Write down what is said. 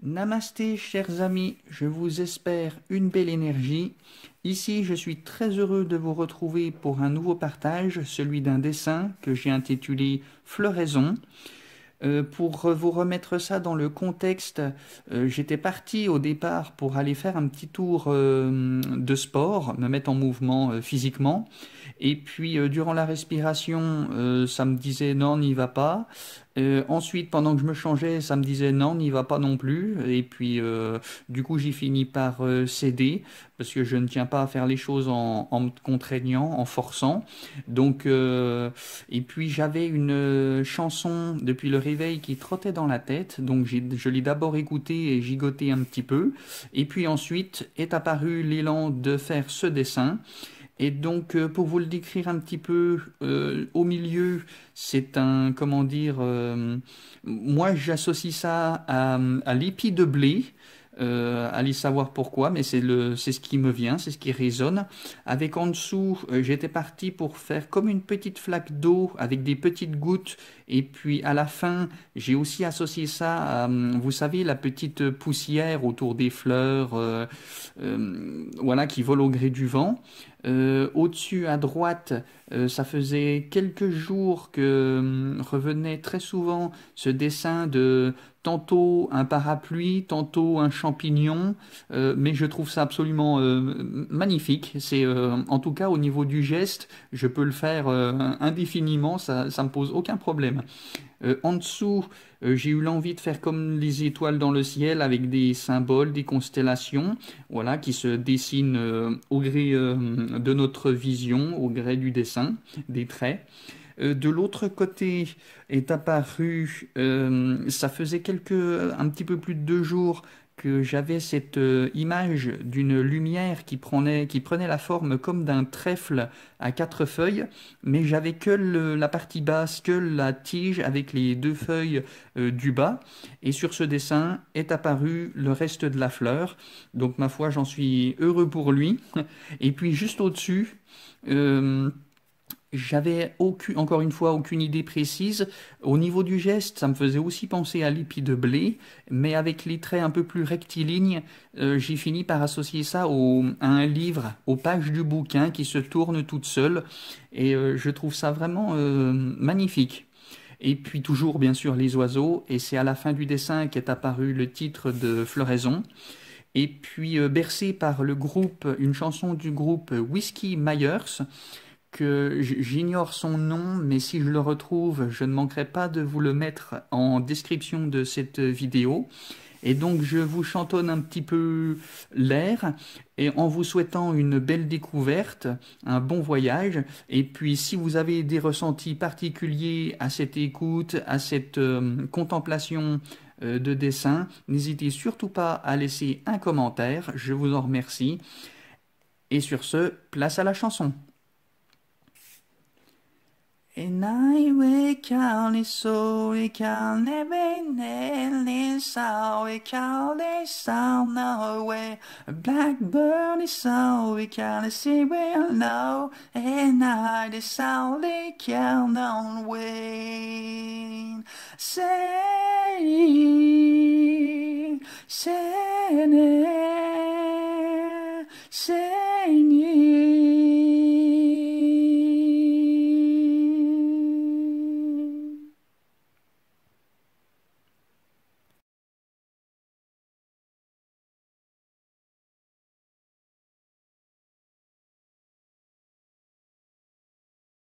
Namasté, chers amis, je vous espère une belle énergie. Ici, je suis très heureux de vous retrouver pour un nouveau partage, celui d'un dessin que j'ai intitulé Floraison. Pour vous remettre ça dans le contexte, j'étais parti au départ pour aller faire un petit tour de sport, me mettre en mouvement physiquement. Et puis durant la respiration, ça me disait non, n'y va pas. Ensuite, pendant que je me changeais, ça me disait non, n'y va pas non plus. Et puis du coup, j'ai fini par céder parce que je ne tiens pas à faire les choses en me contraignant, en forçant. Donc et puis j'avais une chanson depuis le réveil qui trottait dans la tête, donc je l'ai d'abord écoutée et gigoté un petit peu, et puis ensuite est apparu l'élan de faire ce dessin. Et donc pour vous le décrire un petit peu, au milieu, c'est un, comment dire, moi j'associe ça à l'épi de blé. Allez savoir pourquoi, mais c'est ce qui me vient, c'est ce qui résonne. Avec en dessous, j'étais parti pour faire comme une petite flaque d'eau avec des petites gouttes. Et puis à la fin, j'ai aussi associé ça à, vous savez, la petite poussière autour des fleurs, voilà, qui vole au gré du vent. Au-dessus, à droite, ça faisait quelques jours que revenait très souvent ce dessin de tantôt un parapluie, tantôt un champignon, mais je trouve ça absolument magnifique. C'est en tout cas au niveau du geste, je peux le faire indéfiniment, ça me pose aucun problème. En dessous, j'ai eu l'envie de faire comme les étoiles dans le ciel avec des symboles, des constellations, voilà, qui se dessinent au gré de notre vision, au gré du dessin, des traits. De l'autre côté est apparu, ça faisait un petit peu plus de 2 jours que j'avais cette image d'une lumière qui prenait la forme comme d'un trèfle à 4 feuilles, mais j'avais que la partie basse, que la tige avec les 2 feuilles du bas. Et sur ce dessin est apparu le reste de la fleur. Donc ma foi, j'en suis heureux pour lui. Et puis juste au-dessus, euh, j'avais encore une fois aucune idée précise. Au niveau du geste, ça me faisait aussi penser à l'épi de blé, mais avec les traits un peu plus rectilignes, j'ai fini par associer ça à un livre, aux pages du bouquin qui se tournent toutes seules, et je trouve ça vraiment magnifique. Et puis toujours, bien sûr, les oiseaux, et c'est à la fin du dessin qu'est apparu le titre de Floraison. Et puis bercé par une chanson du groupe Whiskey Myers, que j'ignore son nom, mais si je le retrouve, je ne manquerai pas de vous le mettre en description de cette vidéo. Et donc je vous chantonne un petit peu l'air et en vous souhaitant une belle découverte, un bon voyage. Et puis si vous avez des ressentis particuliers à cette écoute, à cette contemplation de dessin, n'hésitez surtout pas à laisser un commentaire. Je vous en remercie. Et sur ce, place à la chanson. And I wake up so we can never nearly so we call this sound away. A blackbird is so we can see well know. And I the sound they count on wait. Say, say,